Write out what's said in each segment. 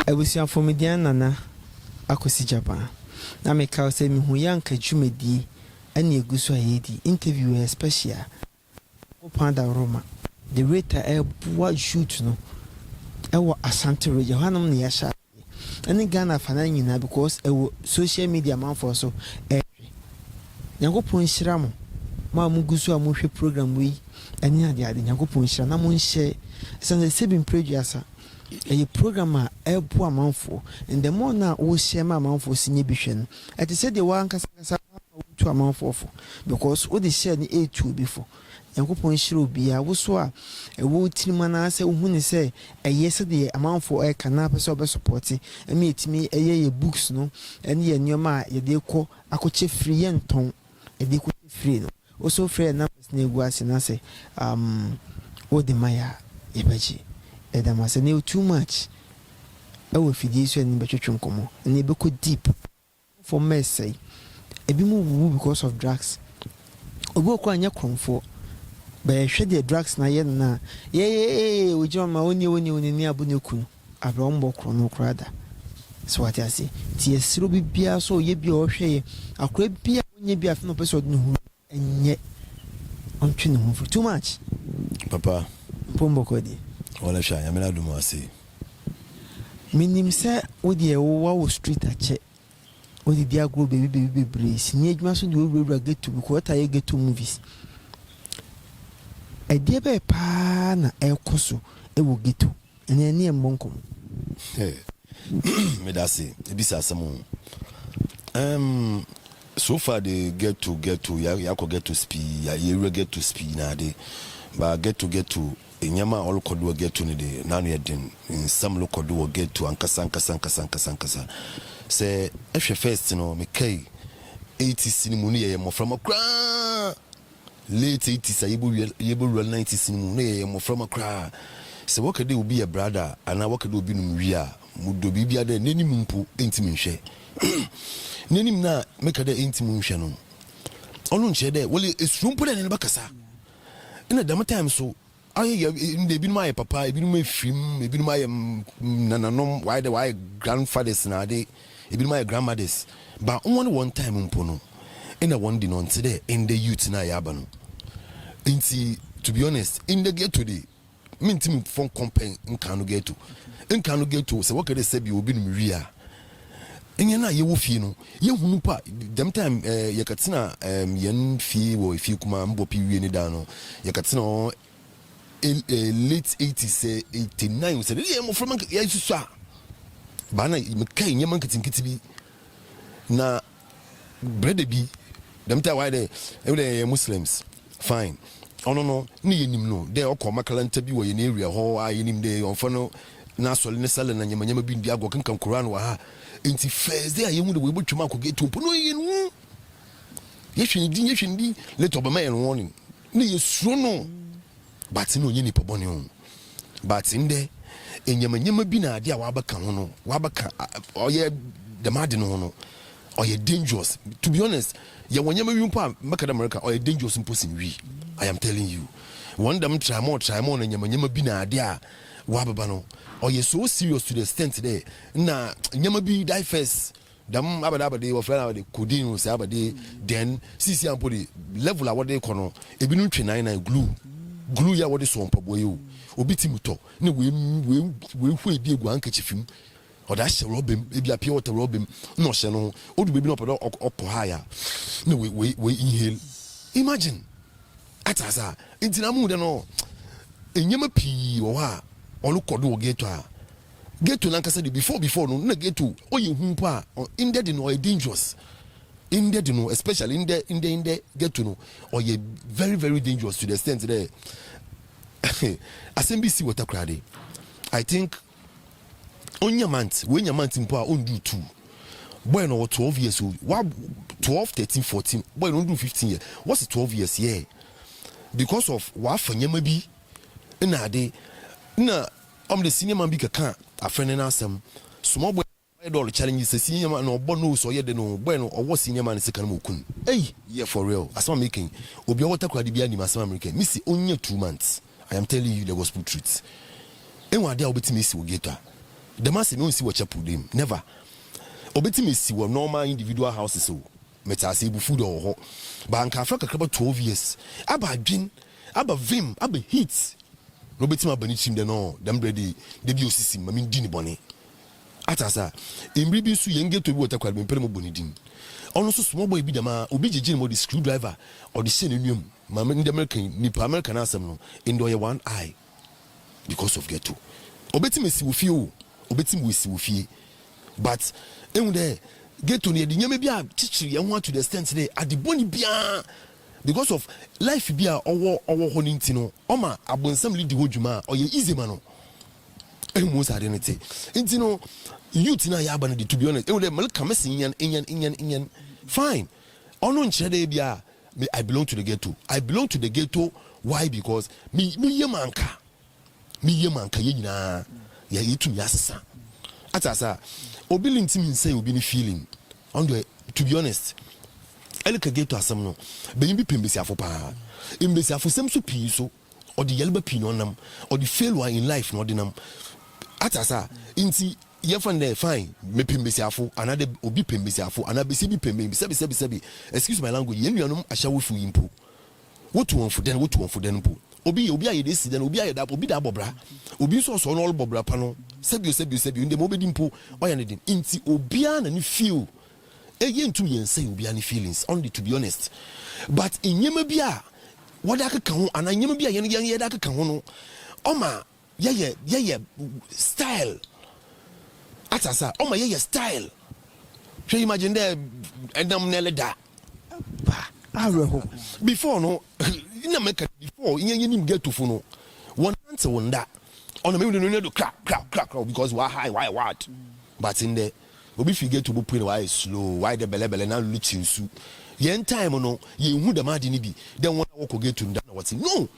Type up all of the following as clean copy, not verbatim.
abusia for median nana akosi Japan na me ka say me hu yanka dwumadi ane eguso ayedi interview special opanda Roma the rate what shoot no ewo Asante region hanom ne yasha ane Ghana fana nyina because ewo social media man for so Yankopon hyira mo ma muguso a mo hwe program wi ane ade Yankopon hyira na mo nhye say sebin prejuasa a program a ebo amanfo and the more na wo share ma amanfo sinye bihwe no ati say the one kasa to amanfo for because wo the share ni A2 before Yankopon hyira obi a wo so a wo tinima na say wo hu ni say eye say the amanfo e kana pese obe support e me etimi eye books no ene ye nyoma ye de kɔ akɔche free yenton e de kɔ free no also free na person egu ase na say wo de maya e baji edama say ne too much e wo fidie so ni betwetwe nkomo ne be ko deep for mercy ebi mu wu because of drugs obi okwa anya kromfo be hwe the drugs na ye na ye ojo ma oni ni abune kunu abrombo krono krada so what I say ti esiro bibia so ye bia o hwe ye akora bia onye bia fe no person no hu enye on twene hu for too much papa pombo kodi wala sha ya mena dumo ase minim se odi e wo street ache odi dia grow baby brace ni adwuma so di we get to because what I get to movies e dia be pa na e koso e wo geto ene ne mbonkom me da se ebisa asemo so far they get to ya ko get to speed ya you get to speed na de but get to enyama all kodo get to ne de na no yeden in some lo kodo get to ankasa say ehwe first no me kai 80s ni mu ne ye moframa kra late 80s yebo 90s ni mu ne ye moframa kra say what could be a brother and I what could be no wi mudo bibia de nenim mpo entimi nhwe nenim na meka de entimi nhwe no onu nche de wole esumpo de ne bakasa ina dam time so aye inde bi my papa ebi no mafim ebi no my nananom why grandfathers na de ebi no my grandmothers but one time mpo no ina one di no nte in the youth na ya ba no nti to be honest in the get today mintim fon company nkan no get to say what could they say be obi no ria enye na ye wo fie no ye hunu pa dem time ye katina yen fie wo fie kuma mbo pi wie ni da no ye katina late 80s 89 say ye mo from ye susu a ba na me kai nye man kitinkiti bi na brother bi dem time why they Muslims fine no ni yenim no de okoma kalanta bi wo ye na area ho a yenim de onfo no na sole ne sale na nyama bi ndi ago kankan Quran wa ha enti first day ayehu de we botwuma akoge tompo no yenu yehwindi let obama yen warning ni yesuro no but no nyini pobone on but inde nyama bi na ade a wabaka ho no wabaka oye demade no no oye dangerous to be honest ye wonyama wi mpa maka da America oye dangerous impossible wi I am telling you one them try more na nyama bi na ade a wababa no oye so serious to the extent there na nyama bi die first dam abade wo friend abade codeine say abade then sisi ampo the level awode kono ebi no 29 glue ya wode so mpaboy o obi timuto ne we hu ebi egu ankachifim oda hye robem ebi apia water robem no hye no odu bebi no podo okọ haya ne we inhale imagine atasa intina mu de no enyema pi wo ha olu kodo wo geto na nkasa de before no na geto oye hu pa in there no dangerous in there no especially in there geto no oye very very dangerous to the extent there SMBC water crowd I think when mpo a on do 2 boy no 12 years old 12 13 14 boy no do 15 years what's 12 years yeah because of wa fanyama bi na ade na the senior man be kaka a friend and asem small boy dollar challenges the senior man no bon no so ye de no boy no or senior man second mo kun hey yeah for real as I'm making obi water crowd bi ani masam American missy only 2 months I am telling you the gospel truth en wa dia obetimi si ogeta the mass no see what chapel them never obeti me see what normal individual houses so metase bu food or ho ba anka Africa kraba 12 years aba dwin aba vim aba heat no beti ma bani chim de no dem ready de bi osisi ma min di ni bone atasa emri bi su yenge to bi watakwa me pere mo boni din ono so small boy bi dama obi jeje mo the screwdriver or the same nuam ma in the American asem no in do one eye because of ghetto obeti me si wo fie o obeti me si wo fie but enu de ghetto ne de nyame bia chichiri ye ho to the extent dey adiboni bia because of life bia owo ho ninti no oma abonsam lidi hodwuma oye easy man no emu sa de nete nti no youth na ya ba no to be honest enu de malika mesin yan fine ono nchire de bia I belong to the ghetto why because me yemanka ye nyina ya yitum yasesa atasa obi lintim insay obi ni feeling on to be honest elika ghetto asem no be bi pembesi afo pa embesi afo sem so pii so or the yelba pii no nam or the failure in life no dinam atasa inti ye fan there fine me pembesi afo another obi pembesi afo another besi bi pembesi sebi excuse my language ye nuanom ahyawo fu impo wotu won fu den mpo obi aye desi den obi aye da obi da bobra obi so so no all bobra pa no sebi ndem obedi mpo oya ne din inti obi ana ni feel eye ntum yense obi ani feelings only to be honest but enyema bia wada ka ho ana enyema bia ye da ka ho no oma ye style atasa oma ye style so imagine there endam nele da before no ina make before yen get to no one answer on that on me no do crack because why high why what but in there obi figure to point why slow why the belle na luchi nsu yen time no ye hu da ma de ni bi then one work get to that what no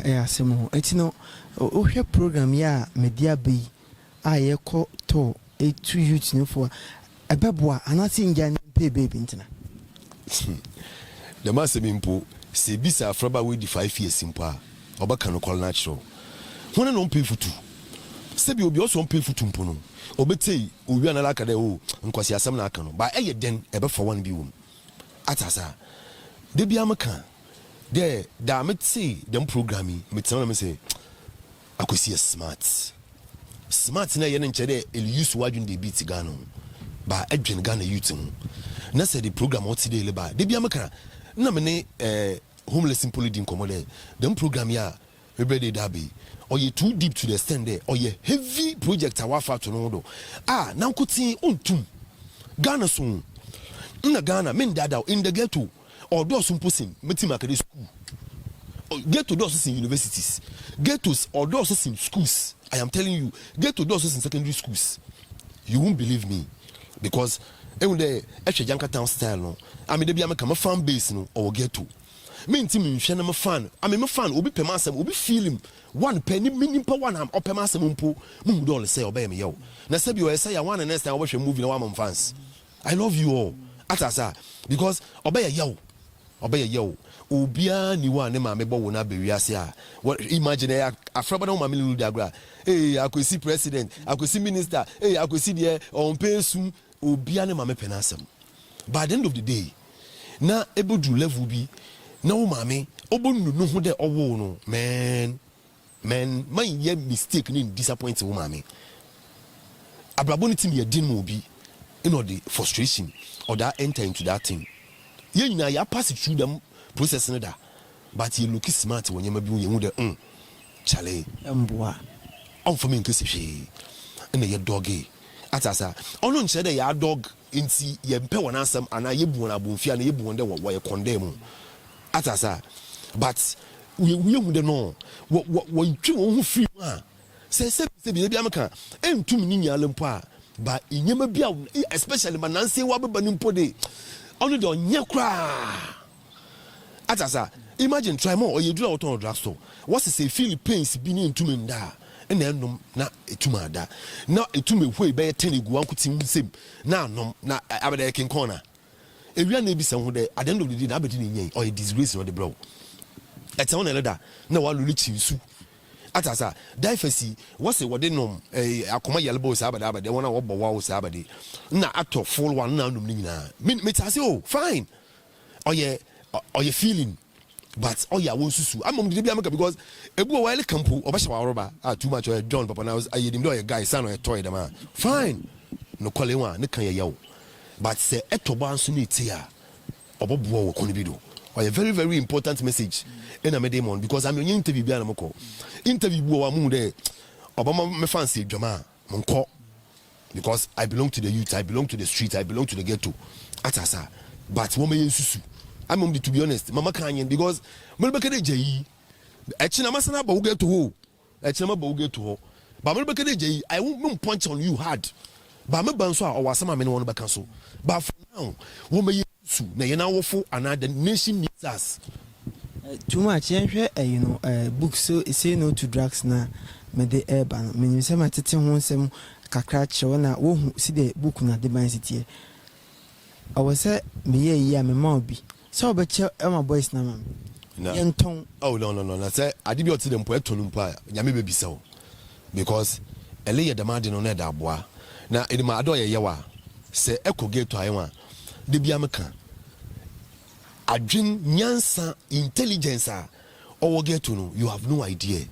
asemo etino o hwe program ya media be aye ko to etu youth ni for ebeboa anati nja pay baby ntina the mass impo se bisa afraba we di 5 years impo obaka no call natural wona no pay futu se bi obi oso pay futu mpo no obetei owi anala aka de o nkwasi asem na aka no ba eye den ebe for one bi wom atasa de bia maka de da metsi dem programming metena me say akosi smart na ye ne nche de el use wadun de beat Ghana ba adwen Ghana youth mu na say the program what today le ba de bia maka na me ne homeless simple din komode dem program ya every day dabi or you too deep to the extent there or you heavy project awafa to no do na nkotin ontum Ghana so na Ghana men dada in the ghetto or do some person metima kade school ghetto do in universities ghettos or do in schools I am telling you ghetto do in secondary schools you won't believe me because even the JUNGA town style no I mean they be am fan base no or ghetto me nti me hwe na me fan I mean me fan obi pema asem obi feel him one penny minimum one am opema asem mpo mu do all say obey me yo na say bi o say ya one next time we hwe movie na one fans I love you all atasa because obey yo obia ni wa ne ma me bo wo na bewiase a imagine afraba na ma me lu dagra akwesi president akwesi minister akwesi de on pesu obia ne ma me pena asem by the end of the day na ebodu level bi na wo mame obonu no ho de owo no man ye mistake ni disappoint wo mame abrabo ni tim ye din mo bi in or the frustration or that enter into that thing ye nyina ya pass through them process no da but you look smart when you ma bi ye hu de chale mboa on for me nkese hwe na ye doggy atasa ono nche de ya dog inti ye mpe wona asam ana ye bu wona abofia na ye bu wonde wo ye condemn atasa but we hu de no wo ntwe wo hu free ma se bi amaka entum ni nyale mpo a ba inyema bia especially mananse wa beba ni mpo de ono de onye kra atasa imagine try more or you do out on drugstore what is say Philippines bi ni entum nda na enum na etuma da na etume hwe be 10 egu ankutim nsem na anom na abede kin corner ewia na ebi se ho de at the end of the day na abedi ni nyen or disgrace no the bro ete won eleda na wa lulu chinsu Atasa diversity what's it what they know akoma yelbo sabada but they wanna wo wow sabade na ato full one na num ni na me say oh fine or you feeling but ya won susu amom de bia make because ebu o wale campo obasha wa roba too much or John papa na I dem do guy son or toy dem fine no kwale wa ne kan ye but say etoba nso ne tia obobo wo kono bi do or a very very important message in a medemon because I'm your interview bia na moko interview wo wa mu de obama me fancy dwama monko because I belong to the youth, I belong to the street, I belong to the ghetto atasa but wo me susu I'm to be honest mama kanyen because me be kede jeyi echina masana ba wo ghetto ho echina ma ba wo ghetto ho but me be kede jeyi I won't punch on you hard but me ban so a wasama me no one be kan so but for now wo me su na ye na wofo another nation needs us too much books so say no to drugs na me the urban me say matete ho nsem kakra che na wo si the book na the ban city I was say me ye me ma obi so obeche my boys na mam yenton oh no say ade bi oti dem po etonu pa nyame be bisa o because ele ye demand no na da aboa na edima ado ye yewa say ekogate ayewa de bia meka adwin nyansa intelligence or get to know you have no idea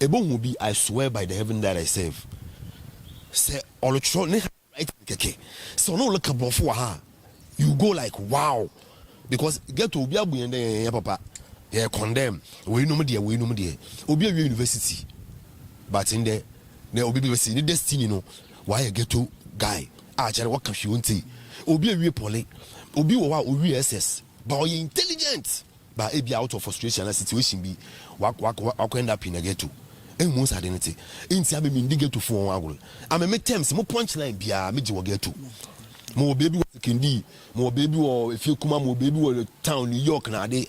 ebon will be I swear by the heaven that I serve say all tro ne right keke so no look above for her you go like wow because get to obi abu yen papa ye condemn we no me obi awie university but in there na obi be see the destiny no why get to guy chere what can she won't obi awie poly obi wo wa owie ss but you intelligent but e be out of frustration and situation be wak end up in a ghetto en mo sa identity inti abi me ndige to fo agul am me terms mo punchline bia me je wo ghetto mo baby wo kendi mo baby wo if you kuma mo baby wo town New York na ade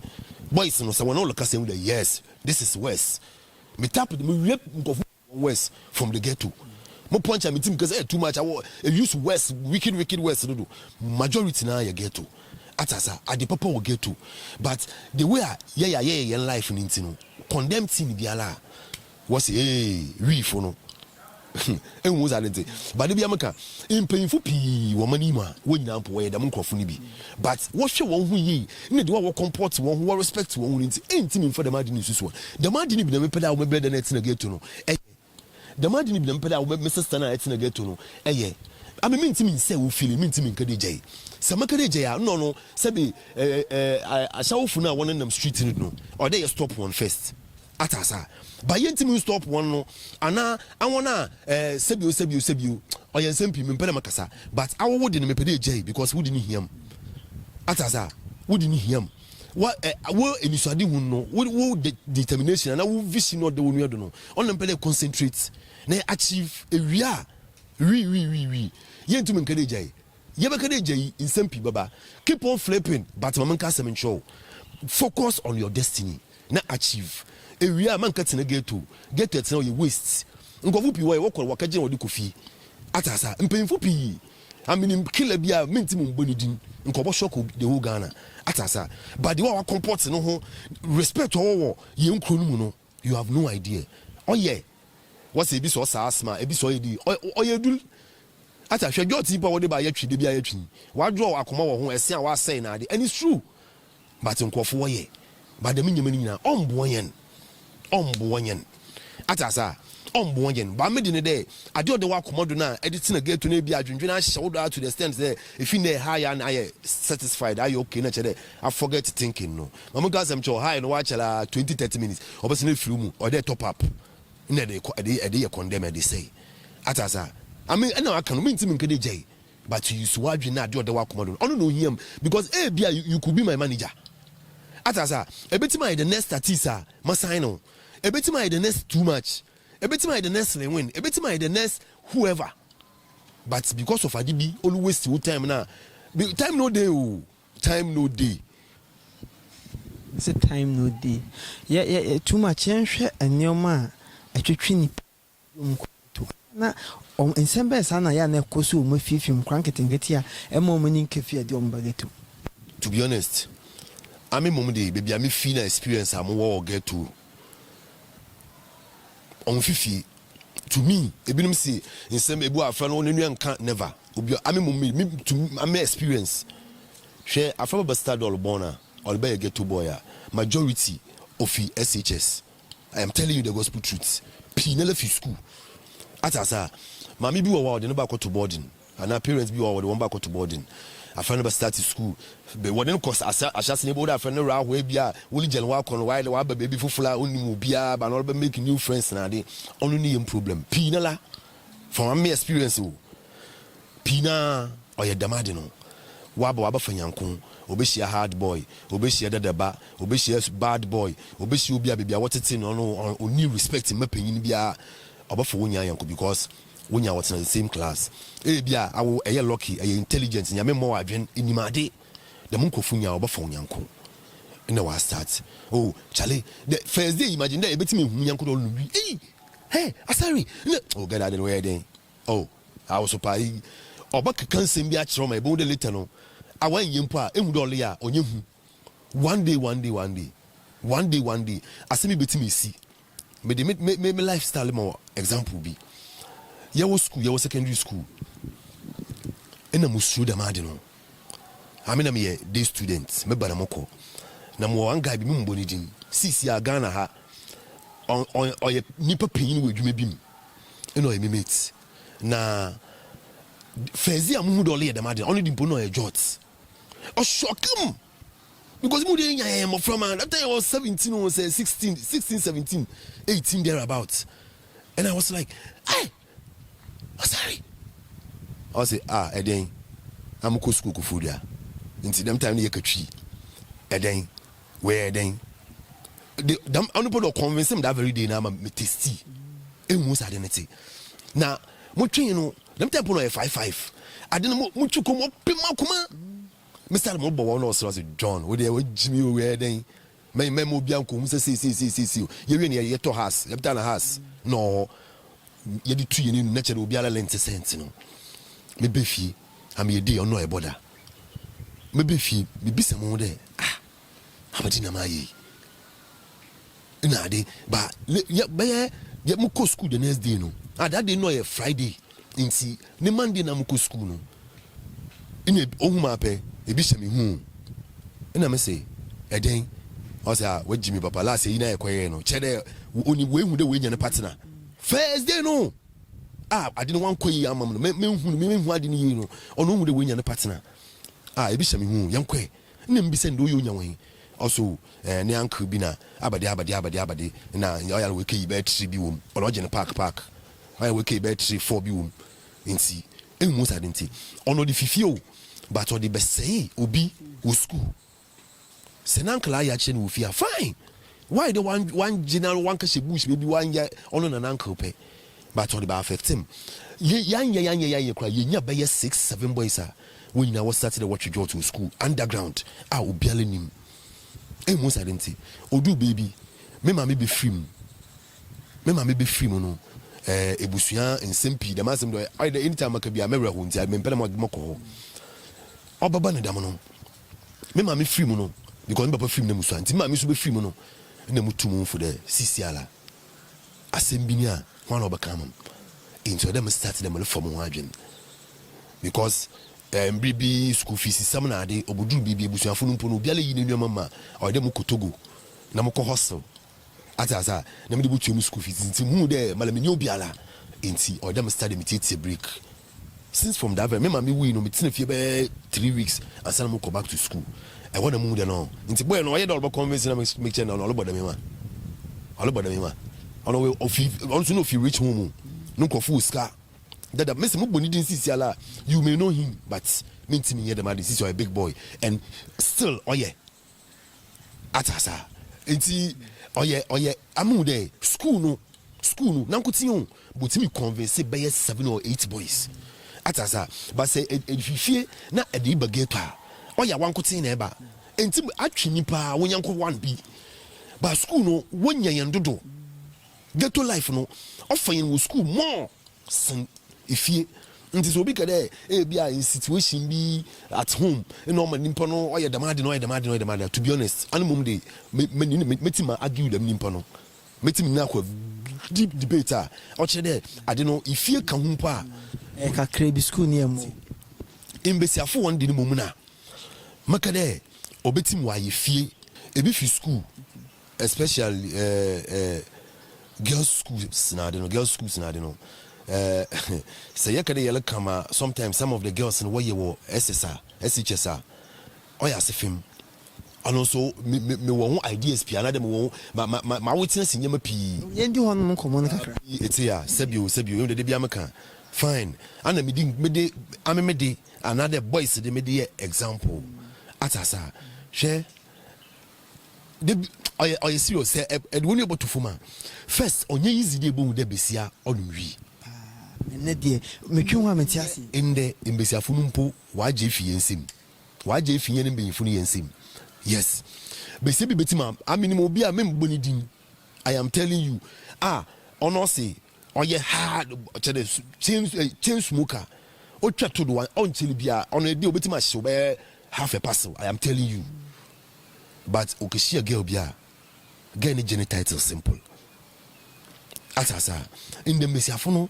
boys no say we no look at say yes this is west me tap me rap west from the ghetto mo punch am team because too much I use west wicked west do majority na ya ghetto atasa ade papa will get to but the way yeah life in intino condemn tin biala was we for no en wo zalente but bia meka impanyfo pi wo mani ma wo nyina mpo we dem nkrofo ni bi but wo hwe won hu yi ne de wo comport won wo respect won hu nti enti mfa dem ade ni susu dem ade ni bi na mepeda wo mebeda na etina get to no dem ade ni bi na mepeda wo me sister na etina get to no ame minti min say wo feel minti min kade jay samakade jay no sabi ashawofu na won nam street no or they stop one first atasa but yenti min stop one no ana awona sabi o yensempi min pere makasa but awo de no mepede jay because wo dini hiam atasa wo dini hiam wo enisade hu no wo determination na wo vision no de wo nuado no on nam pede concentrate na achieve ewia we yentu men kade jay yeba kade jay in sempi baba keep on flipping but man ka sem show focus on your destiny na achieve ewia man ka tena get tena you waste ngofu pi wo ko wakaje wo de kofi atasa mpemfu pi amini killer bia menti mun boni din nkobo shock the whole Ghana atasa but the wa comport no ho respect wo ye nkro no mu no you have no idea oh yeah what's a bit so asma a bit so edi oyedul ata hwe joti pa wo de ba yatwi de bia yatwi wa draw akoma wo ho ese a wa say na ade and it's true but nkofo wo ye but dem nyama ni nyina ombo yen atasa ombo yen ba me de ne de ade o de wa akoma do na edit na get to na bia adwendwen a hye wo do to the stand there if you na high and I satisfied are you okay na chere I forget thinking no mama gas am cho high no wa chere 20-30 minutes obese na firu mu or dey top up na de condemn they say atasa I mean I can mean to me jay but you swag na de wa komodo ono no him because bia you could be my manager atasa ebetima the next artista masign no ebetima the next too much ebetima the next win ebetima the next whoever but because of adibi always waste your time na time no day it's a time no day yeah too much enhwe anyoma atwetwe ni na ensemble sana ya na koso mo fifim kranketengeti a emo mo ni nkefi ade ombagetu to be honest I mean mom dey baby I me feel na experience am wo get to on fifi to me ebinom say nsem ebu afra no nenu nka never obi me to am experience share afra ba start all bona all be get to boy majority of SHS. I am telling you the gospel truth. Pinela fi school atasa mami bi wo de no ba to boarding and our parents bi wo de one ba to boarding afra no ba start school be won course asase ne bo da afra no ra ho bia woli gel wa kon wa ba baby fufula onimu bia ba no be make new friends na de onu ni problem pinela from my experience o pina oye damade no wa ba fanyankon obehia hard boy obehia dadaba obehia bad boy obehia obi abia wotete no oni respect mapanyin bia obafo wonya yanko because wonya what in the same class bia awo eye lucky eye intelligent nyame mo adwen inimade the munkofunya obafo nyanko na wa start oh chale the first day imagine that ebetime hu nyanko do lu bi hey asari oh god I don't know then oh I was surprised obaka kansem bi a kire o ma ebe wo de later no awan yempo a emu dole ya onye hu one day asemi betimi si me lifestyle mo example bi yewo school yewo secondary school ena musu da made no amina me day student me bana moko na mo anga bi mu mboni din sisi a Ghana ha on nipa panyin we dwuma bi mu ena o mate na fezi amu dole ya da made only dimpo no e jot o shock him because mu dey yan mo from that time I was 17 or 16 17 18 there about and I was like hey sorry I say eden am ko school ko fudia nti dem time ne yakatwi eden where eden the dam only convince him that very day na me tasty ehun sa de neti na mo twen no dem time no 55 ade no mo twu ko mo pema kuma Mr. Mobo no so John we dey Jimmy we den me mo bia nko mu say ye we ne ye to house ye beta na house no ye di tu ye ni na chere obi ala lente cent no me be fie am ye dey ono e border me be fie me bisa mo de amadi na mayi ina de ba ye mo ko school the next day no that day no ye Friday nti ne Monday na mo ko school no ina ohuma pe ebi shemi hu ina me say eden o say we Jimmy papa la say ina ekoye no chede oni we hu de we nya ne partner first day no I didn't want koyi amam no me hu ade ni no ono hu de we nya ne partner ebi shemi hu yankwe ina mbi se ndo yo nya wen also ne uncle bi na abade na oyal we kai be 3 bi wom ono je ne park oyal we kai be 3 4 bi wom nti emu sa de nti ono di fifio but or the best say obi wo school senankla ya che no fia fine why the one general one ka bush maybe one year ono na uncle pe but or the ba affect him ye kra ye nya be 6-7 boys when you was started watch you to school underground obi alenim emu sa denti odu baby me ma me be free no ebusuan ensempi the masem do anytime makabia me reho nti me mpele mo ko obaba na dam no me ma me free mu no because me papa free mu na musuan nti ma me so be free mu no na mutu mu fu de sisiala asembia one obaka mam into them start them from one adwen because mbribi school fees sam na ade obudu bibi ebusuan fu no mpo no biale yi ne nwa mama o de mu kotogo na mu ko hostel atasa na me de butu mu school fees nti mu de malamenyo biala nti o dem start them take break since from that me mama we no me tina fie be 3 weeks and send me go back to school I want to move there no nti boy no ye do convince na make channel no all boda me ma ono we also no feel rich home no ko full scar that me say mo boni din sisi ala you may know him but me ntimi hear them this is your big boy and still atasa nti amu there school no na nkuti on but me convince be 7 or 8 boys atasa but say efifie na edi bagepa wan kotin na eba enti atwini pa wonyanko 1B but school no wonya yandodo ghetto life no ofan wo school more san efie nti so bi kade bia in situation bi at home no man nimpo no oye demande to be honest animum dey metima argue dem nimpo no metim na kwa deep debate oche there I don't know if you can humpa kakra bi school near mo imbesiafo won di ni momuna maka there obetim wa ye fie ebi fi school especially girls schools na de no say yakade yele kama sometimes some of the girls in where wo SSR SHSR oya sefim and also me wo ideas pia na dem wo ma witness nyema pi yendi ho no komo no kakra etia sebio you de bia meka fine and me de amemede another boys de me de example atasa share the are you serious say when you about to form first onye easy dey bo de besia onwi ne de metwe ho ametiase inde imbesiafo numpo waje fie nsem waje fie ne mbefo ne nsem yes besi bi betima aminim obi a memboni din I am telling you ono say oye hard chain smoker o twa to do one on chili bia ono de obetima hye be half a parcel I am telling you but okeshia girl bia girl ni genital simple atasa in the mesiafo no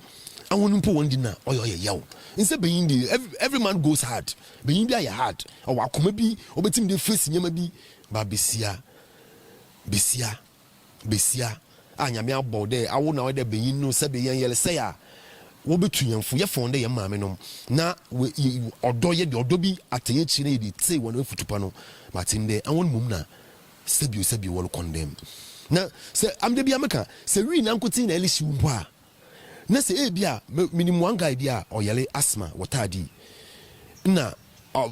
awon mpo won di na oye yaw inse beyin di every man goes hard beyin bia ya hard o wakoma bi obetim de face nyama bi ba besia anyame abo de awo na de beyin no se beyin yele se ya wo betu yamfo ye fon de ye maame no na odo ye de odo bi ateye chi na ye tse won afutupa no matinde awon mum na sebi wol condemn na se amde bia meka se wi na nkotin na elisi mpo a na se bia minimum one guy bia oyele asthma watadi na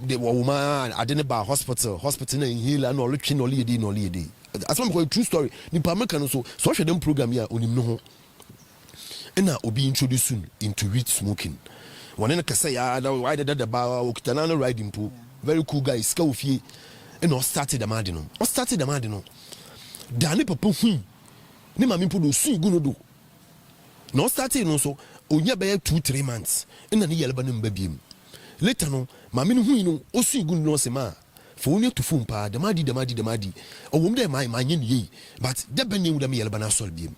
the woman adene ba hospital na inhaler na olutwe na oliyedi asma me true story ni pa meka no so hwe dem program ya onim no ho na obi introduce into weed smoking one na kasa ya da why the ba okitana no riding pool very cool guy ska ofie na started the mad no da ne papa hu ne mami po do su igu no do no started no so onya be 2-3 months na ne yeleba no mbabiem later no mami no hu no osu igu no se ma for only to phone pa the madi owom de my nye ye but the bene would me yeleba na sol biem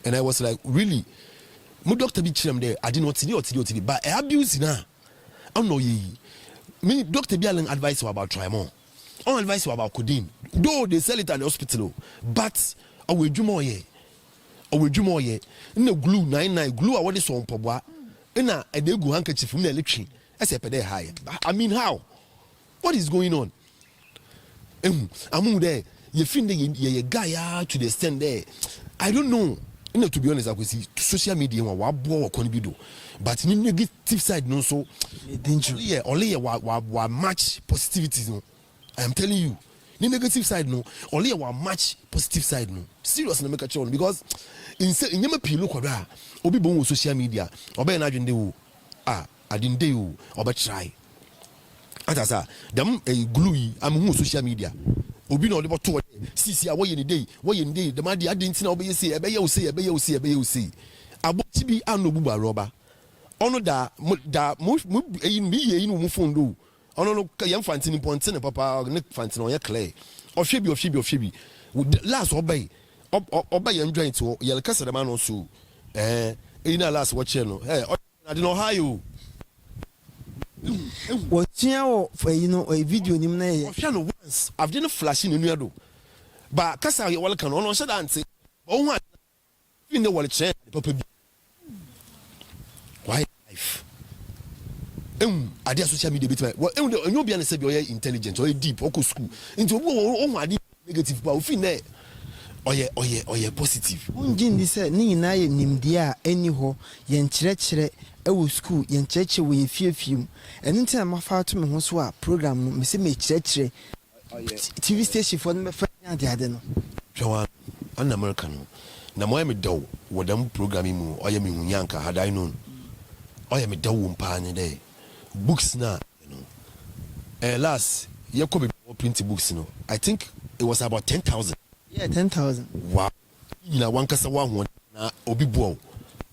and I was like really my doctor be chirem there I did not see but abuse na I know ye me doctor be advice about try more on advice about codeine though they sell it at the hospital but awe dwumo ye na glue 99 glue a wode so mpobwa na e dey go handkerchief na eletri ese pede high I mean how what is going on amu there you feel the guy to the extent there I don't know to be honest I could see social media wa bo ko ni bi do but ni negative side no so dangerous yeah only wa match positivity no I am telling you the negative side no only wa match positive side no serious na make a choice because in nyama pi look kwa obi bon social media oba na adwende wo adinde wo oba try atasa dem glue am hu social media obi na ole boto sisi a wo ye ni dey dem adi adenti na obe say ebe ye wo say abochi bi anobu ba roba ono da mo ye no mo phone do ono no yam fantini pontene papa ne fantini on ye clear ohwe bi last obey yam joint to ye kasa dem no so ina last watch no I don't know how you what a video nim na ye once I've done flashing in do but kasa you welcome on so that say oh in the wallet chair papa why life ade social media bit well you be an say be intelligent or deep or school into oh ade negative but we na oye positive unjin di say ni na ye nimdi a eni ho ye nkyerɛkyerɛ ewo school ye nkyerɛkyerɛ wo ye fiefiem eni ntina mafa to me ho so a program no me se me kyerɛkyerɛ TV station for me fa ade no hwa an American na mo me daw wodam programming mu oye me hunyanka hadai no oye me daw mpa ne dey books na you know last ye ko be print books no I think it was about 10,000 yeah 10,000 wow na wan kasa wa ho na obi buo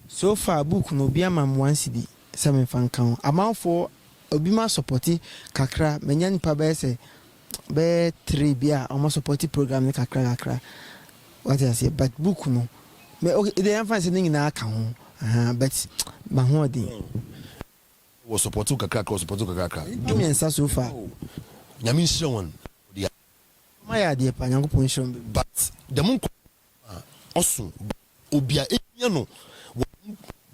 so far book no bi amam 1 cedi 7 fankan amanfo obi ma supporti kakra menya nipa be say be 3 bia o ma supporti program ni kakra what I say but book no me okay the emphasis thing na aka ho but ma ho dey was support to kakra do me answer so far nyame shire one dia my idea pa Nyankopon shire but the mon also obia enya no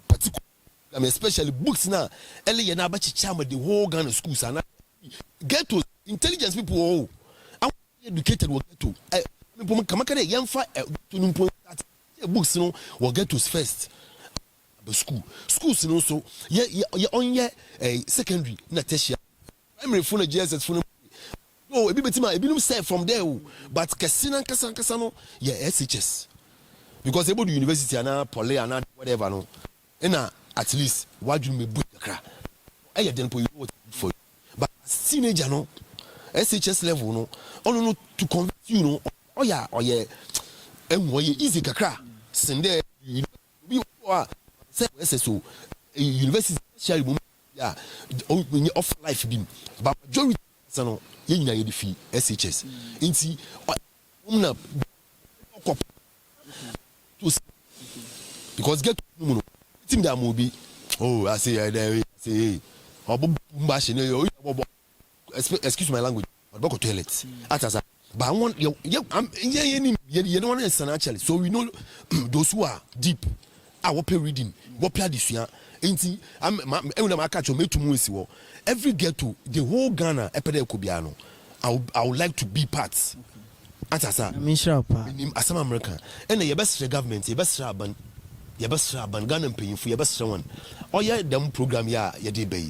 particular especially books na early ye na ba chicha the whole Ghana schools and get to intelligence people educated will get to kamakare yamfa to numpo books no will get to first the schools no so ye on ye secondary na tertiary primary phone JSS phone no ebi betima ebi no say from there but kasina kasa no ye SHS because able the university ana poly ana whatever no na at least waju me book kra e ye den po you for but teenager no SHS level no no to convince you no oya easy kakra sende bi say SSO university share mum ya off life bim but majority no ye nyina ye defi SHS nti na because get no team that mo bi oh I say obumba shene excuse my language but go toilet atasa but I want you don't want to actually so we know those who are deep what pay reading what pay this year nti am na catch you meet mu esi wo every get to the whole Ghana epede kobiano I would like to be part atasa me sure pa asam America and the best government the best ban Ghana paying for your best one or yeah them program ya dey bay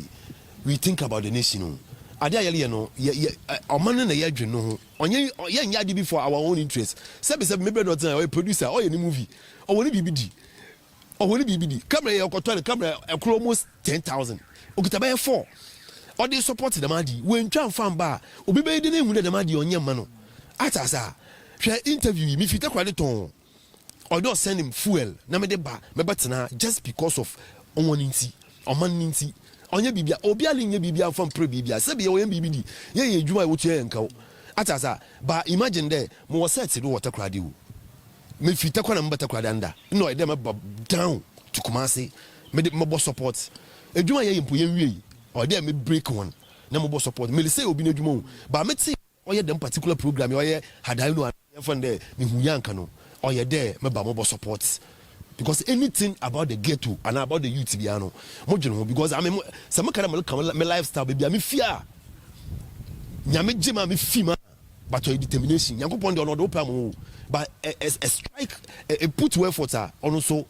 we think about the nation ade ayele no oman na yadwe no ho onye nya de before our own interest say maybe not a producer or any movie or woni BBD camera ya okoto the camera almost 10,000 okita bay 4 or they support the madi when twan fan ba obi be de na hu the madi onye ma no atasa hwe interview mi fita kwade ton or don't send him fuel na me de ba me betena just because of omoninti omaninti onye bibia obi ali nye bibia from pre bibia se be ye bibidi ye edwuma wo tue nka atasa ba imagine there mo was set do water crowd you me fita kwa na mbata crowd anda no e dem down to Kumasi me mo support edwuma ye mpo ye wie or there me break one na mo support me say obi na edwuma ba me ti oye dem particular program oye hadai no from there me hu yanka no oye there me ba mo support because anything about the ghetto and about the youth biano mo dwene because I mean some kind of my lifestyle baby me fear nyame jema me fima but your determination yankopon dey no do pam but a strike a put effort on so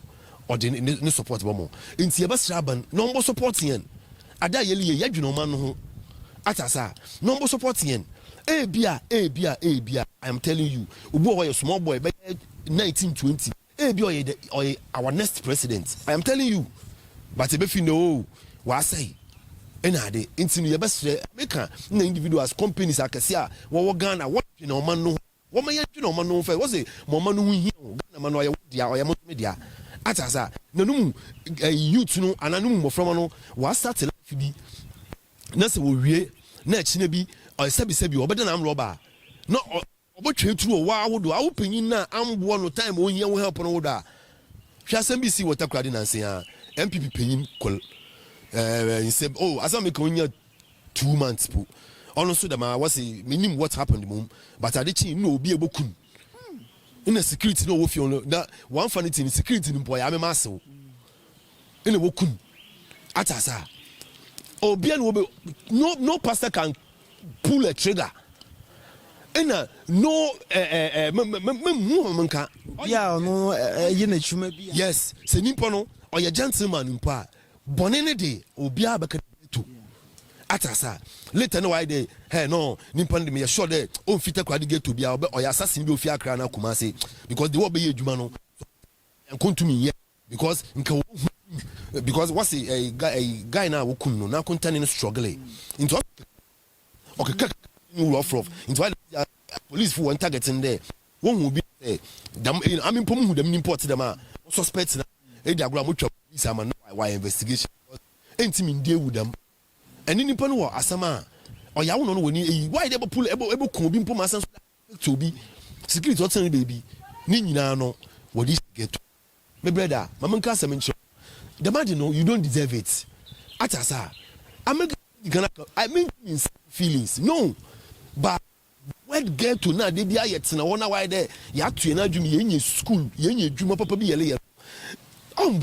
or the support bomo nti e ba sraban no mo support yen ada yele yadwene man no ho atasa no mo support yen ebia I am telling you ubo wa small boy by 1920 or our next president. I am telling you. But if you know what I say, and I did into your best maker, individuals, companies, I can see what Ghana, what you know, man, no, what may you know, man, no, was it, Mamma, man, or your media. Atasa, no, youth, no, and I know from no, what started to be Nasa will re next, maybe, or Sebi, or better than robber. No. What you through wa would do open in na am one time when you help on order. Shall see what a crowd and say MPP paying call said oh as I make on 2 months po. Also the man was a minimum what happened mum but I didn't know be a bookun. In a security no if you that one funny thing security boy I'm a muscle. In a bookun atasa. Oh bien no pastor can pull a trigger. Ena no manka yeah no ye na chuma bia yes se nimpo no or your gentleman nimpo bonene de obi abaka to atasa later no why dey hey no nimpo de me sure dey on fita kwade get to bia or your assassin bi ofia kra na Kumasi because the work be adwuma no enkontumi here because what's a guy now wo kun no na kontane no struggle into okay rough into police for one target in there one will be them I mean who them import them suspects na e dia gura mo twa police am no why investigation enti min deal with them and ni nipa no asama o ya wono no woni why they pull ebo kon bi mpo masan to be security what say baby ni nyina no what is get my brother mama nka asem ncho the man you know you don't deserve it atasa I mean feelings no but what get to now they be ayet na wona why there ya to na adwumi yenye school yenye adwuma papa bi yele on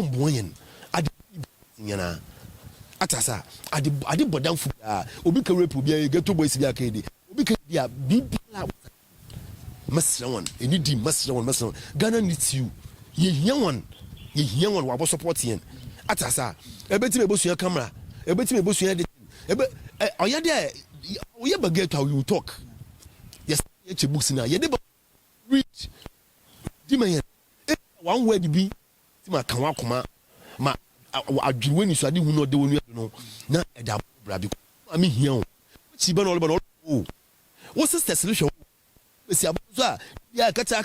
boyen ade nyana atasa ade bodam fu obi ka rap obi ghetto boys bi akede obi ka dia bibla masrawan eni di masrawan Ghana needs you ye hia one wa bo support yen atasa ebeti me bosu camera ebeti me bosu editing ebe oya there oya baget how you talk yes ye books na ye dey reach di man one word bi ti ma kan wa koma ma adwuwe ni so ade hu no de wonu no na eda bra bi ami hia o chi ba no le ba no o wo sister solution be si abuzo a ya kata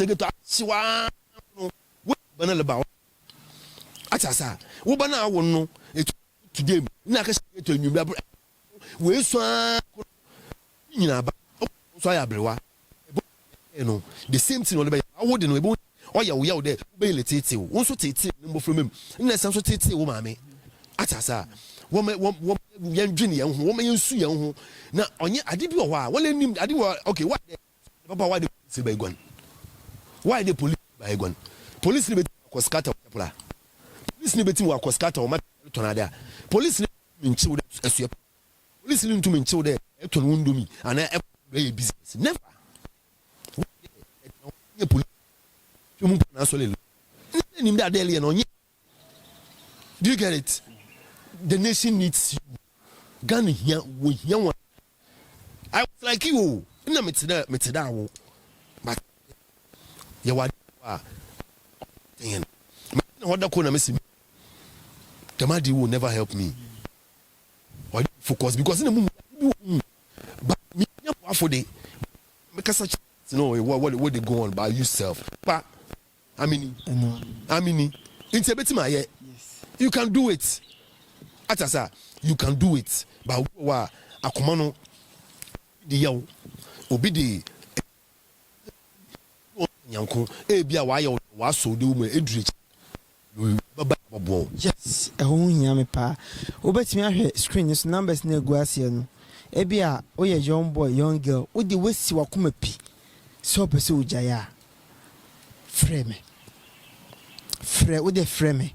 geto chiwa no wo ba na le ba atasa wo ba na wo no today na ka geto nwumra we so nyina ba so ya brewa no the same thing ole ba wo de no ebo oya wo ya wo de be le tete wo so tete no mbofro mem na san so tete wo maame atasa wo yan dwene yan ho wo ma yansu yan ho na onye ade bi wo ho a wole nim ade wo okay why papa why the police by gun why the police by gun police ni be ko scatter pla police ni be tim wa ko scatter o ma tonada police ni nchi wo de asu police ni ntu nchi wo de eton wondomi ana e business never police you na so le nim da de le no onye do you get it the nation needs you Ghana here we here one I was like you na metida wo but ya wa den na hoda ko na mesi Tamadi will never help me why focus because na but me for the make such you know what they go on by yourself but I mean it's a bit my yes you can do it atasa you can do it but wa akomano the yaw obi de nyanko e bia wa ya wa so de wo edure baba bobo yes ehun nya me pa obetimi ahwe screen so numbers na egu ase no e bia o ye young boy young girl o de wesi wakoma pi so pese ujaya frame o de frame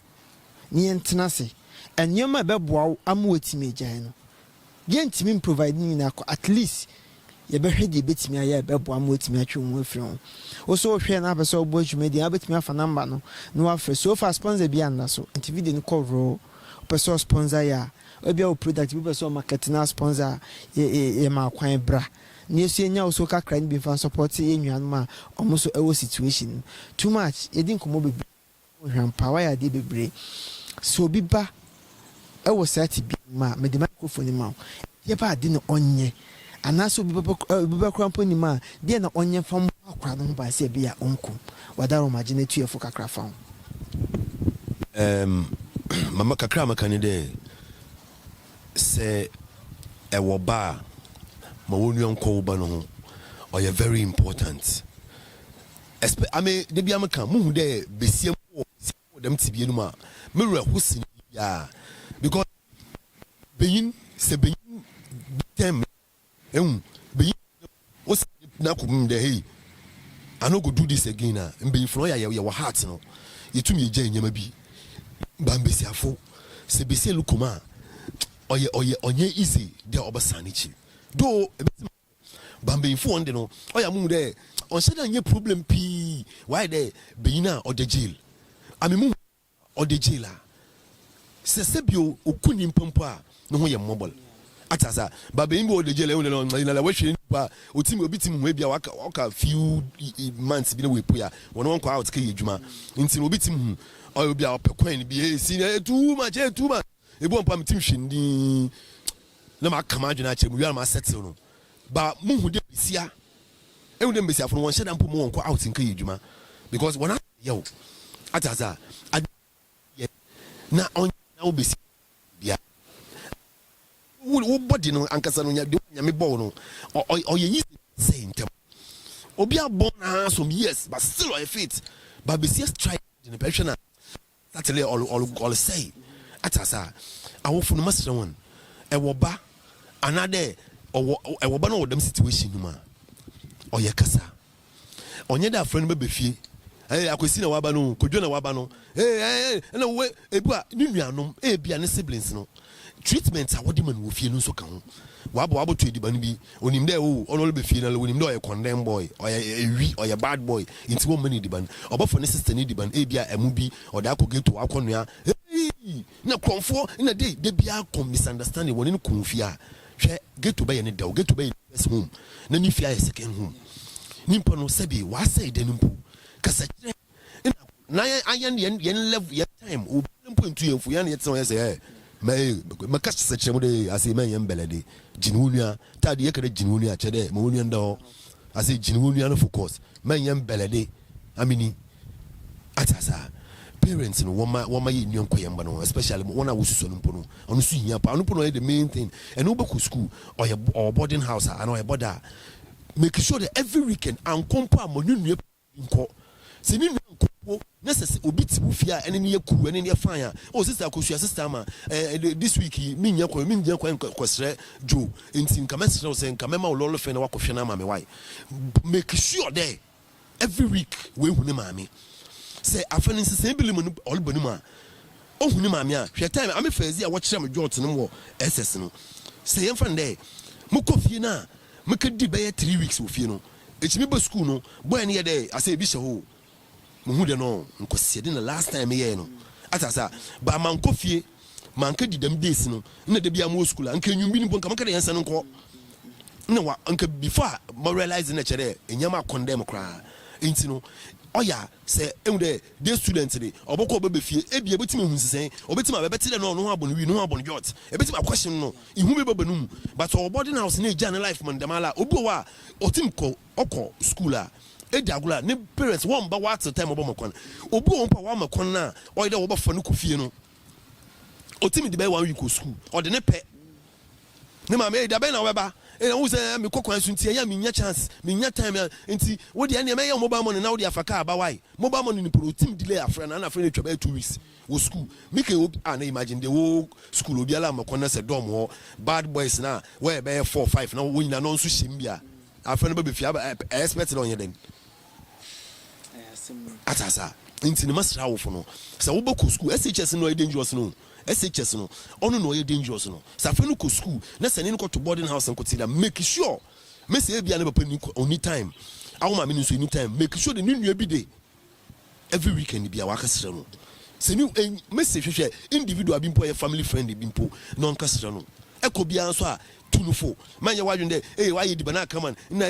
ni entena se enyoma beboa am wetimi agyan no ye ntimi provide ni na at least ye behwe de betimi aye beboa am wetimi atwe ho afiri ho o so hwe na pese obo adwuma de abetimi afa number no no afre so far sponsor bi anda so nti video no cover pese sponsor ya obia o product bi pese market na sponsor ye ma kwan bra ni esu enya so kakra ni bi fan support ye nwan ma omo so ewo situation too much ye din komo be hwan power ya de bebre so bi ba ewo sati bi ma me de microphone ma ye ba de no onye anaso bi ba krampo ni ma de na onye fam akra no ba se bia onko wadaro magine tu efo kakra fam mama kakra makani de se ewo ba ma wonu onko ba no ho or you very important I mean de bia maka mu hu de besiem dem tibie no ma me re husin ya because beyin se beyin tem beyin o na ko de hey I no go do this again na beyin fro ya your heart no yetumi ye gya nyama bi ba mbesiafo se besie lukuma oye easy de obasani chi do ba beyin fo onde no oya mu de on said anye problem pi why there beyina or the jail amimu or the jailer se sebio okuni mpompo a no ho ye mobile atasa ba beyin bo the jail e no na we hwe ba otimi obi timi ho bia waka few months bi na we pu ya won won kwa out ka yedwuma nti obi timi ho obi a opekwan bi e si too much ebu mpa mitim hwe ndi na ma kama adwena a chemu wi ma settle no ba mu hu de bisia e won mbesi afo won hye dampo mo won ko out nka yedwuma because wona yo ataza na on na obesi bia wo body no ankasa no nya me ball no o ye yi say ntem obi abon na some years but still on fit but be see strike in pension that's all say atasa awofo no master one e wo ba anade e wo ba no wo dem situation no ma oye kasa onye da friend be fie akwesi na waba no kodwo na waba no na we ebu a ni nuanom bia ne siblings no treatment a wodi man wo fie no so ka ho wabo to ediban bi onim de ono be fie na onim de oye condemn boy oye bad boy inti wo mani ediban obofo ne sister ne ediban bia emu bi oda akogeto akonua na konfo na de bia kom misunderstanding woni no konfie a hwe geto be ye ne da geto be first home na ni fie second home nimpo no sebi wa say de nimpo kasa na ayan yen level yen time o nimpo ntu yenfu yan yet say say me kasa se chemo de ase men yen belede jinwunia ta de yekere jinwunia chede mo woni ndo ase jinwunia no focus men yen belede amini atasa parents no woma ye nyon koyemba no especially wona wosuso no mpo no onu su hia pa onu mpo no the main thing and obeku school or boarding house and or border make sure that every weekend and compa monunue nko se ni nko necessary obi ti bufia ene ne yakuru ene ne fan o sister akosua sister ma this week mi nya kwesre jo enti nka mesre se nka mema ololo fe na wakohwe na ma me why make sure that every week we hu ne ma me say afani se bilimu no olbanu ma o hu ne ma me a hwe time am fazi a wo kire me jot no mo ss no say yemfa nde mo kofie na me kedi be 3 weeks ofie no echimi ba school no boy ne ye dey ase bi she ho mo hu de no nko siede na last time ye no atasa ba man kofie man ka di dem days no na de bia mo school anka nwumbi ni bonka man ka de yansa no nko na wa anka before mo realize na chere enyama condemn kra enti no oya say enwude the students dey oboko be fie ebia betimi hu sisen obetima bebeti de no no abon wi no abon jot ebetima question no ihu be babanum but our boarding house na eja na life man demala obi wa otim ko oko school a ediagula ne parents won ba what time obo makon obi won pa wa makon na oyede wo ba fa no kofie no otim de be 1 week ko school ode ne pe ne ma me da be na we ba who say me kokwan sunti ya me nya chance me nya time enti wo de na me ya mobile money na wo de afaka aba why mobile money ni pro team delay afra na afra na twa 2 weeks wo school me ke na imagine the whole school obi ala makon se dom ho bad boys na where be 4 5 na wo nyina no nso hyem bia afra na be fia expect on ye den atasa enti ni masra wo fo no se wo boku school SHS no e dangerous no SHS no ono no ye dangerous no safe no ko school na sane no to boarding house and consider make sure me say bia na papa ni only time awoma me nso any time make sure the new bi day every weekend bia wa kasra no se ni message hwehwe individual bi mpo ye family friend bi mpo no kasra no eko bia nso a tunufo manye wadwun de why you dibana come on na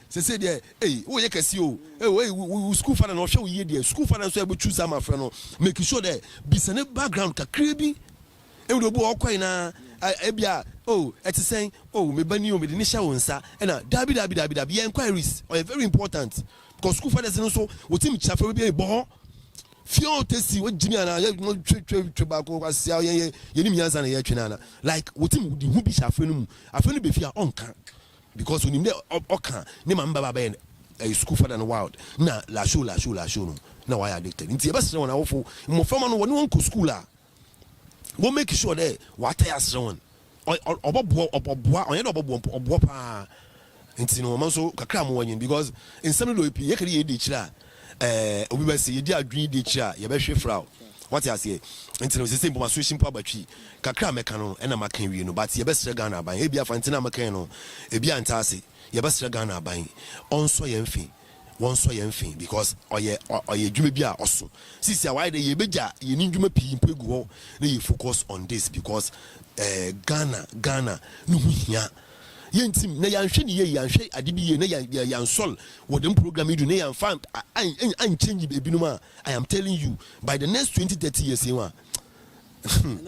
se say there wo ye kase o we school father no hwe wo ye there school father so e be choose am afre no make sure that bisane background kakra bi e wo bo okwai na bia etisen me bani o me de ni sha wonsa na dabi inquiries are very important because school fathers no so wo tim chafa bi e bo fio tesi wo jimi ana ye twe ba ko kwasia ye ni mianza na ye twena like wotim di hu bi shafe no mu afa no be fia onka because onim de oka ne ma mba ba e school father no wild na la show no na why addicted nti e be sere wona wofo mo fama no woni won ko school a wo make sure that what I sere won oboboa onye do oboboa pa nti no man so kakra mo wanyin because in some lo epi ye kere ye de kira obi ba se yedi adwin de kira ye be hwe frau what you say nti no se se mpo maso shimpo abatwi kakra meka no na maka wi no but ye be sere Ghana ban e bia fantina maka no e bia ntase ye be sere Ghana ban onso ye mfi wonso ye mfi because oye dwuma bi a oso sisi a why de ye beja ye ni dwuma pi mpegu ho na ye focus on this because Ghana no hia yentim na yanhwe ne ye yanhwe ade bi ye na yansol wo dem program do na yan fan an change ebinum a I am telling you by the next 20-30 years no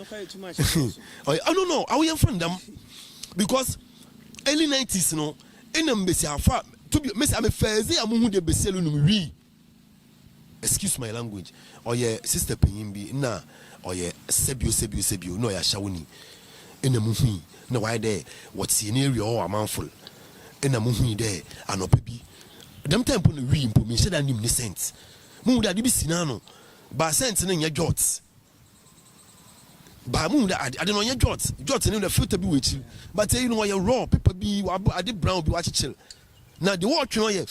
quite too much no I will fan them because early 90s no enam besi afa to be me say am faze amuhu de beselu no wi excuse my language oye sister penyin bi na oye sebio no ya shawuni enam hu na why there what's in area or amanful enam hu there anopa bi dem tempo no wi mpo me say that nim ni sense mu da de bi sinano ba sent ne nya jot ba mu da ade no nya jot ne the filter bi wechi but you know you raw paper bi ade brown bi wa chichil na the watch no ye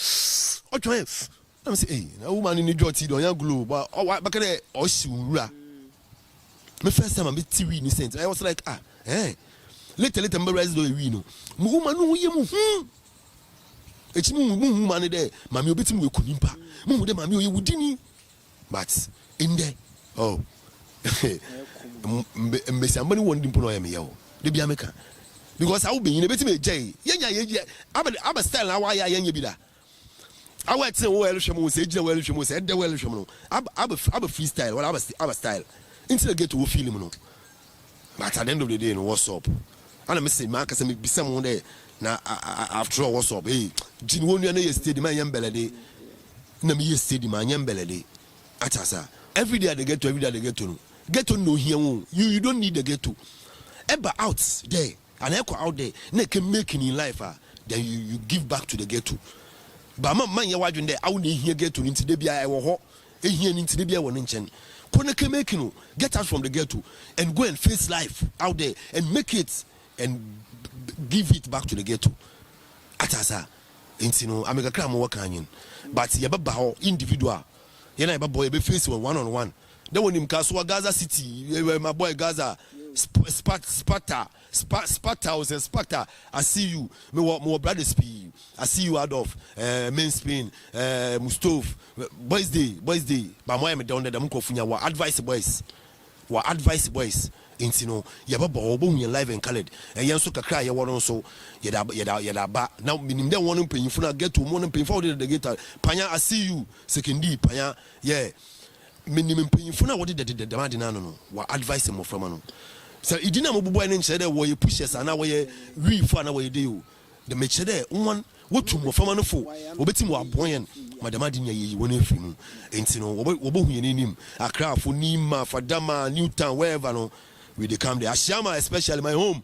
I'm say hey na woman ni jot do nya glue ba ba kere o si wura me first time me TV ni sent I was like later me rise do we no mu woman no ye mu echi mu man there mami obeti mu ekunimpa mu de mami oye wudini but in there mbesi ambani won dimpo no ya me yawo de bia meka because I will be in beti me jay yenya aba style na wa ya yenya bi da awa tse wo elu hwemo se ejina wo elu hwemo se ede wo elu hwemo no aba freestyle wala aba style into the get to film no but at the end of the day no what's up and me say man ka say me bisa mo there na after all what's up hey jin wonu na ye stadium man yembelede na me ye stadium man yembelede atasa every day they get to no here you don't need the get to ever out there and echo out there na can make in life then you give back to the get to but man ye wadun there I won't hear get to into the bia e wo ho e here into the bia won nchen kone can make no get out from the ghetto and go and face life out there and make it and give it back to the ghetto atasa intino ameka kra mo wakanyin but ye baba ho individual ye na baba boy be face one on one then when him kaswa Gaza City my boy Gaza Sparta I see you me brother speed I see you Adolf main Spain Mustaf boys day but mo am down there dem ko funya wa advice boys intino ye baba obo hu live and colored and yen so kakra ye wono so ye da ba now minim dem wono mpanyimfo na get to mo mpanyimfo de get panya I see you sekendi panya yeah minim mpanyimfo na wode de demand na no wa advice mo from no so idina mo buboy ne nche de wo ye pushes ana wo ye reef ana wo ye dey o de me che de won wotum mo from no fo obetim wo abon madam adinya ye won afiri mu intino wo bo hu ye nim akra fo nima fadama Newtown wherever no we dey come there Ashama especially my home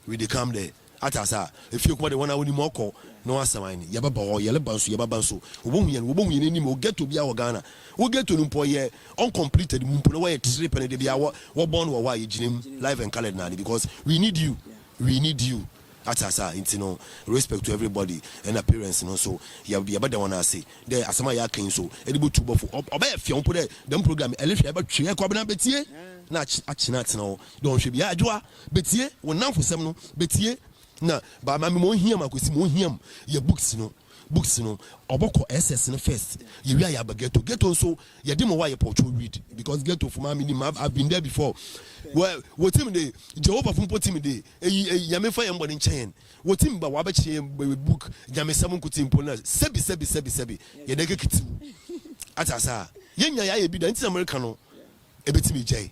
we dey come there atasa if you come the one I woni moko no asamani ye baba o ye le banso ye baba nso wo bo hu ye nim o get to bia wo Ghana wo get to numpo ye uncompleted mumpo no we trip and de bia wo born wo wa ye ginim live and colored na because we need you atasa intino respect to everybody and appearance no so ye bada one say there asama ya kan so edibo tubofo oba ye fion po de dem program elehwe ba twe ko bena betie na achina tena don hwe bia adwoa betie wo namfosem no betie na ba ma me mo hiam akosi mo hiam ye books no oboko SS no first ye wi ya ghetto so ye dem wa ye portrait read because ghetto for ma minimum I've been there before well what team dey Jehovah from team dey ya me fa ye mbodi nchen what team ba wa ba chi book ya me sam nkuti mpo na sebi ye de kiti atasa ye nya ya ye bi da nti America no ebetimi jay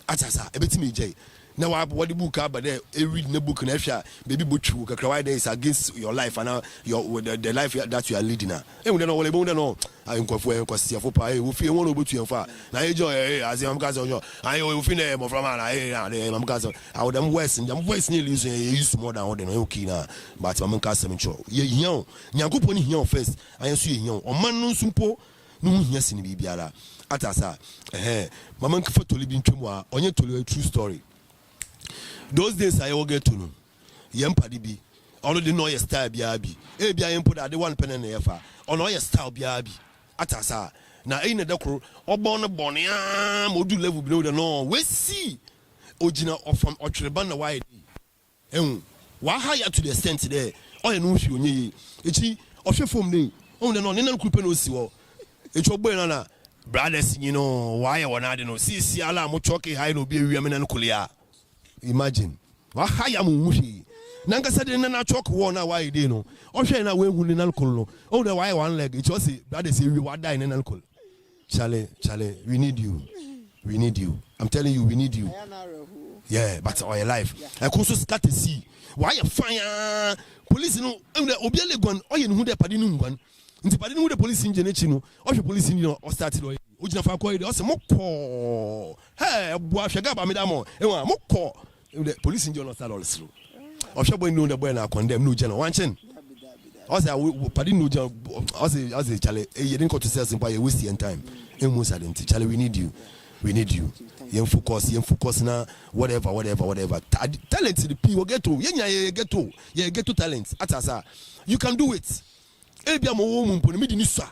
atasa ebetimi jay na what the book about there read the book na hwa baby botchu kakra why there is against your life and your the life that you are leading na we don't know we don't know nkofo enkwasi afo pa we fi won obotu enfa na ejo azi am kaza onyo we fi na mo from na am kaza I dem west ni use more than all the okay na but am kaza me cho ye hian nyankopon ni hian first ayen so ye hian o man no nsumpo no hu hian sini bibiara atasa mama nkfa toli bi ntwemu a onye toli a true story. Those days I will get to know. Yempadi bi. Already know your style biabi. Bia yempo da de one pen na yefa. Ono your style biabi. Atasa. Na e na dekro obon modu level below the no. We see ojina from otreban na wide. Wa higher to the extent there. Oye no hwi onye. Echi ohwe form dey. On the no ne na kupe no si wo. Echi ogbo na brothers you know why you wanna no see ala mo choke high no be wiam na kulia. Imagine wa haya mushi nanga sade na choke wo na why dey no ohwe na we hu ni na alcohol no oh the why one leg it just say brothers say we wa die na alcohol chale we need you I'm telling you we need you yeah but our life I could so scatter see why you fire police no obi legon oye no hu de padi no ngwan nti padi no hu de police engine chi no ohwe police engine no start lo ojina fa ko ide o se mokọ hey bo ahwega ba me da mo enwa mokọ the police engine no start all slow ohwe boy no the boy na condemn no je no wanchen also padi no jam also chale you didn't go to say simple you waste your time almost identity chale we need you you focus na whatever talent the p will get to you get to talent atasa you can do it ebi am wo mu mponi me di ni so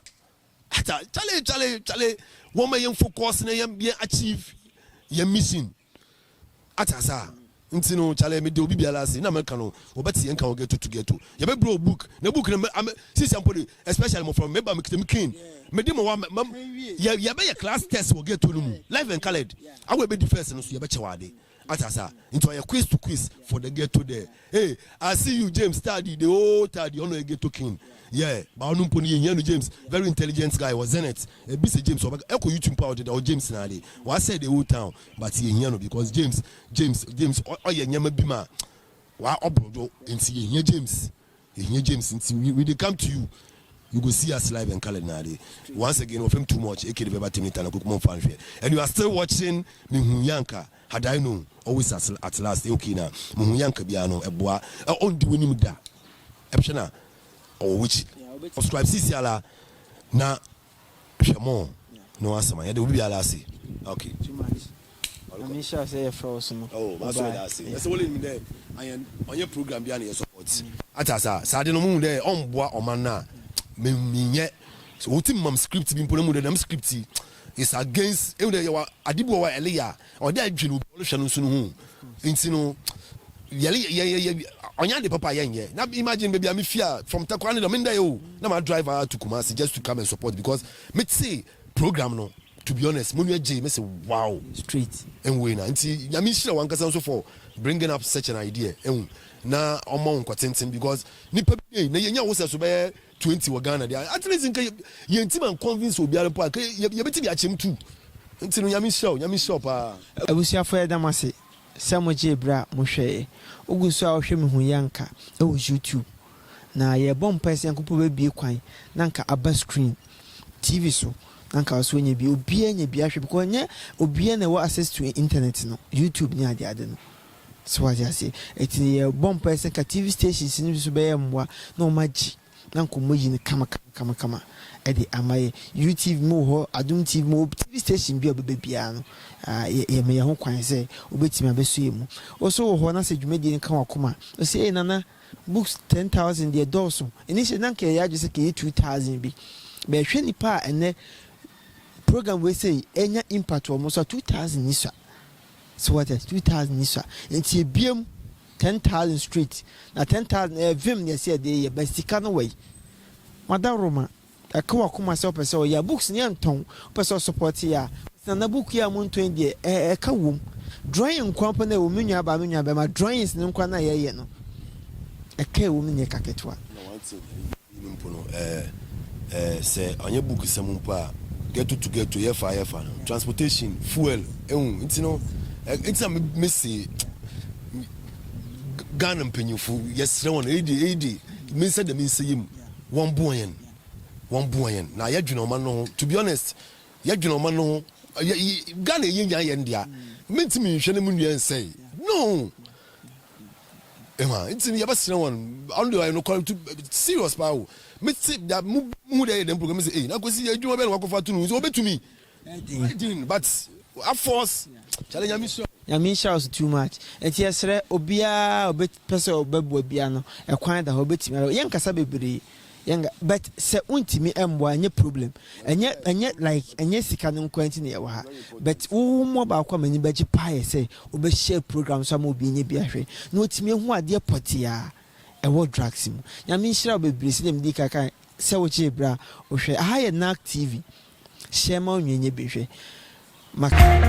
ata chale wo ma you focus na you achieve your mission atasa ntino chale me de obi biala se na me kan no obeti en kan o get to you be bro book na book na see sample especially from member me king me di mo ya be your class test will get to no live and colored I will be the first no so you be chewade atasa into your quiz for the get to there. Hey, I see you James study the whole study on the get to king. Yeah, but I don't James, very intelligent guy was in it. A busy James, or echo YouTube power or James Nadi. Well, I said the whole town, but he because James, oh yeah, Yama Bima. Why Obrodo and see here James. Here James, when they come to you, you go see us live and color Nadi. Once again, of him too much, and you are still watching Yanka. Had I known, always at last, okay now, Muyanka Biano, a bois, on the winning da. Epshana, or which subscribe Ciciala na Shamon. No answer, my head will be a lassie. Okay, too much. I'm sure say frozen. Oh, that's what I say. That's all in there. I am on your program behind your support. Atasa, Sardino Moon there, on bois or mana. Me yet. So, what mum script being put on them scripty. It's against Adibo wa Elia or that you solution soon. Intino Onya de papa yen. Now imagine maybe I'm fear from Takwani the Mindayo. Now my driver to Kumasi just to come and support because me say program no. To be honest, Munya J me say wow straight and win. And see Yamisha one also for bringing up such an idea. Na omo nkwatentin because nipa bi na yenya wo so be 20 wa Ghana dia at least nka yentim and convince obi ara pa ye beti bi achem tu ntino Yamisha pa abusiafo ya damase samoje bra mo hwe ogusu a hwe me hu yanka e wo YouTube na ye bom pese yankopo be bie kwan na nka aba screen TV so nanka waso nya bi obi anya bi ahwe because nya obi na wo access to internet no YouTube ni ade no so what I say it's a bomb person ka TV stations ni so be mwa na o magi na nkomo yi ni kama e de amaye YouTube mo ho Adum TV mo TV station bi obebe bia no ye me ho kwan se obetimi abeso emu oso ho na se dwumedi ni kan wakoma o se nana books 10,000 de doso initially nanka ya je se ke 2,000 bi be hwe nipa ene program we say enya impact o mo so 2,000 ni so. So what is 2,000 nisa? And see BM 10,000 street. Now 10,000 vim they say they by sticking away. Madam Roma, I come myself and say, your books near tongue, person support here. Na book here moon 20 a kawum. Drawing company woman ya ba my drawings no kwana ye no. A K woman ye kaketwa. No say on your book is some get to your fire transportation, fuel, it's it's a messy Ghana penyufu yes one AD me said the means him one boy na yadwuna ma no to be honest yadwuna ma no Ghana yen dia mentimi hwe ne mu nua nsai no it's in yabasira one only I no call to serious power me say that mu dey dem program say na go see adwuma be na wakofa to no so obetumi but a force challenge Yamisha was too much. And yes, Obia, obet person or babu biano, a quiet the hobbit, young Casabi, younger, but se untimi any problem. And yet, like, and yes, he can continue. But more about coming in Beji Pie say, Obe share program some will be in a beer. No, to me, who are dear potia, a word drags him. Yamisha will be Brislim Dika, Sawachi bra, or share higher Nack TV. Share my union, baby.